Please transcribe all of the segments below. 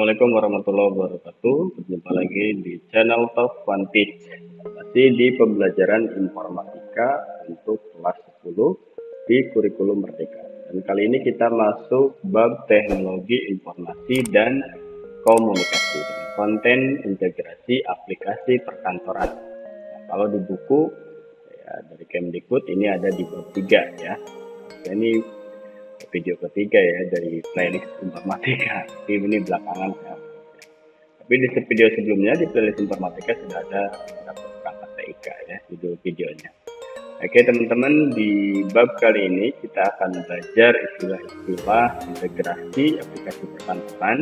Assalamualaikum warahmatullahi wabarakatuh. Berjumpa lagi di channel Top One Teach. Masih di pembelajaran informatika untuk kelas 10 di kurikulum Merdeka. Dan kali ini kita masuk bab teknologi informasi dan komunikasi dengan konten integrasi aplikasi perkantoran. Nah, kalau di buku ya, dari Kemdikbud ini ada di bab 3 ya. Ini video ketiga ya dari playlist informatika. Ini belakangan ya. Tapi di video sebelumnya di playlist informatika sudah ada perangkat TIK ya judul videonya. Oke teman-teman, di bab kali ini kita akan belajar istilah-istilah integrasi aplikasi perkantoran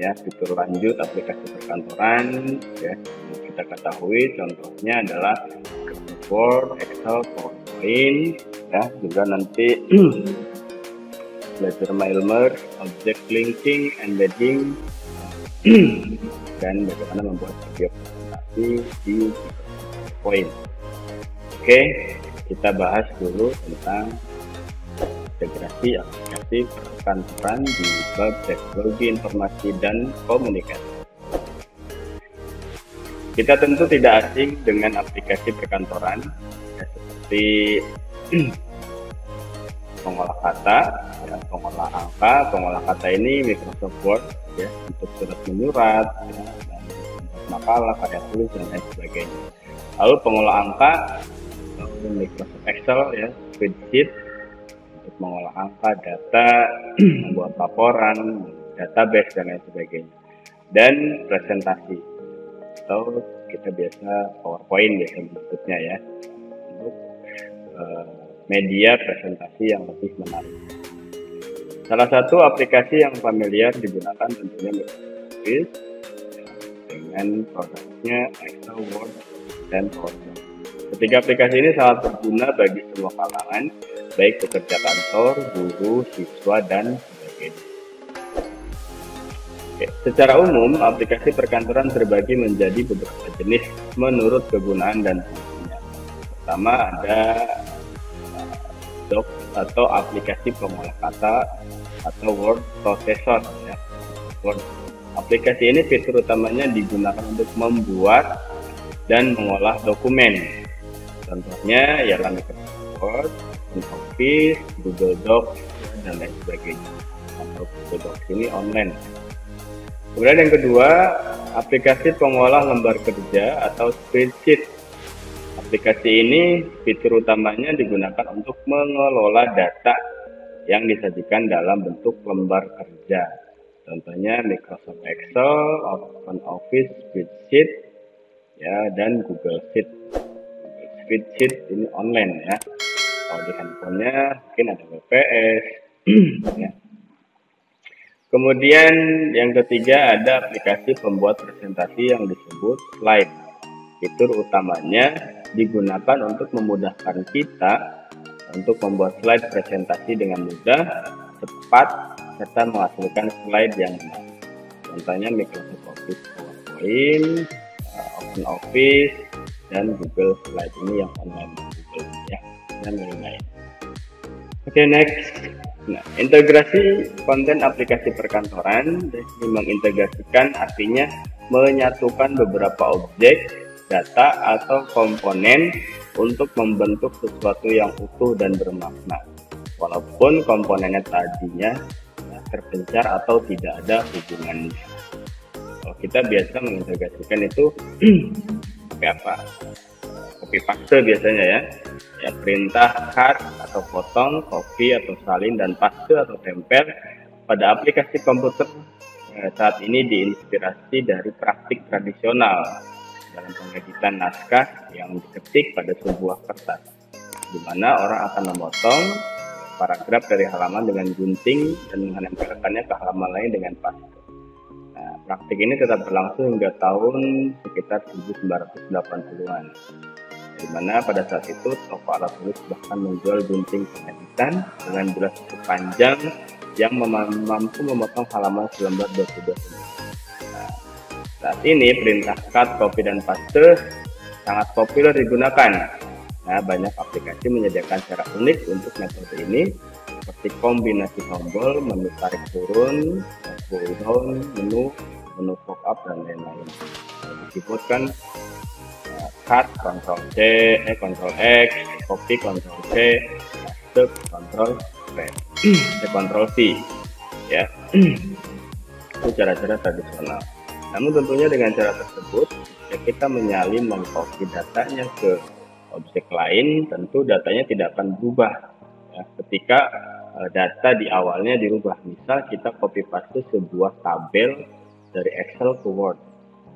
ya, fitur lanjut aplikasi perkantoran ya. Yang kita ketahui contohnya adalah Word, Excel, PowerPoint ya, juga nanti belajar mail merge, object linking, embedding, dan bagaimana membuat video presentasi di PowerPoint. Oke, kita bahas dulu tentang integrasi aplikasi perkantoran di bab teknologi informasi dan komunikasi. Kita tentu tidak asing dengan aplikasi perkantoran ya, seperti pengolah kata, ya, pengolah angka. Pengolah kata ini Microsoft Word ya, untuk surat menyurat, ya, dan makalah, karya tulis dan lain sebagainya. Lalu pengolah angka, Microsoft Excel ya, spreadsheet untuk mengolah angka, data, membuat laporan, database dan lain sebagainya. Dan presentasi atau kita biasa PowerPoint biasa menyebutnya ya, untuk media presentasi yang lebih menarik. Salah satu aplikasi yang familiar digunakan tentunya Microsoft Office dengan produknya Excel, Word, dan PowerPoint. Ketiga aplikasi ini sangat berguna bagi semua kalangan, baik pekerja kantor, guru, siswa, dan sebagainya. Oke, secara umum, aplikasi perkantoran terbagi menjadi beberapa jenis menurut kegunaan dan fungsinya. Pertama ada Doc atau aplikasi pengolah kata atau word processor ya. Word. Aplikasi ini fitur utamanya digunakan untuk membuat dan mengolah dokumen. Contohnya ialah Microsoft Word, Office, Google Docs dan lain sebagainya. Atau Google Docs ini online. Kemudian yang kedua, aplikasi pengolah lembar kerja atau spreadsheet. Aplikasi ini fitur utamanya digunakan untuk mengelola data yang disajikan dalam bentuk lembar kerja. Contohnya Microsoft Excel, OpenOffice, Spreadsheet, ya, dan Google Sheet. Spreadsheet ini online ya. Kalau di handphonenya mungkin ada WPS. Ya. Kemudian yang ketiga ada aplikasi pembuat presentasi yang disebut slide. Fitur utamanya digunakan untuk memudahkan kita untuk membuat slide presentasi dengan mudah, cepat, serta menghasilkan slide yang menarik. Contohnya Microsoft Office PowerPoint, OpenOffice, dan Google Slide ini yang online Google ya, dan lain-lain. Oke, next. Nah, integrasi konten aplikasi perkantoran. Jadi mengintegrasikan artinya menyatukan beberapa objek, data atau komponen untuk membentuk sesuatu yang utuh dan bermakna, walaupun komponennya tadinya terpencar atau tidak ada hubungannya. Kalau kita biasa mengintegrasikan itu pakai apa? Copy paste biasanya ya. Ya, perintah cut atau potong, copy atau salin, dan paste atau tempel pada aplikasi komputer saat ini diinspirasi dari praktik tradisional dalam pengeditan naskah yang diketik pada sebuah kertas, di mana orang akan memotong paragraf dari halaman dengan gunting dan menempelkannya ke halaman lain dengan paste. Nah, praktik ini tetap berlangsung hingga tahun sekitar 1980-an, di mana pada saat itu toko alat tulis bahkan menjual gunting pengeditan dengan durasi panjang yang mampu memotong halaman selembar 22 cm. Saat ini perintah cut, copy, dan paste sangat populer digunakan. Nah, banyak aplikasi menyediakan cara unik untuk metode ini, seperti kombinasi tombol, menu tarik turun, pull down menu, menu pop-up, dan lain-lain. Di keyboard kan cut, Ctrl C, Ctrl X, copy, Ctrl C, paste, Ctrl V, Ctrl V, ya. Itu cara-cara tradisional. Namun tentunya dengan cara tersebut, ya kita menyalin mengcopy datanya ke objek lain, tentu datanya tidak akan berubah. Ya, ketika data di awalnya dirubah, misal kita copy paste sebuah tabel dari Excel ke Word.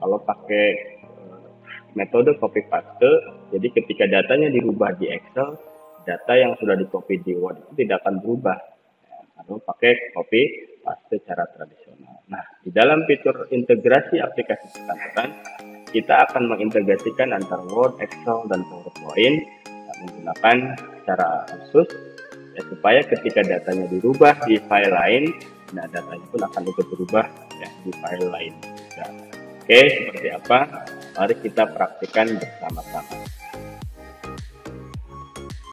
Kalau pakai metode copy paste, jadi ketika datanya dirubah di Excel, data yang sudah di copy di Word itu tidak akan berubah, atau pakai copy paste secara tradisional. Nah, di dalam fitur integrasi aplikasi perkantoran, kita akan mengintegrasikan antara Word, Excel, dan PowerPoint menggunakan cara khusus, ya, supaya ketika datanya dirubah di file lain, nah datanya pun akan ikut berubah, ya, di file lain. Nah, oke, seperti apa? Mari kita praktikkan bersama-sama.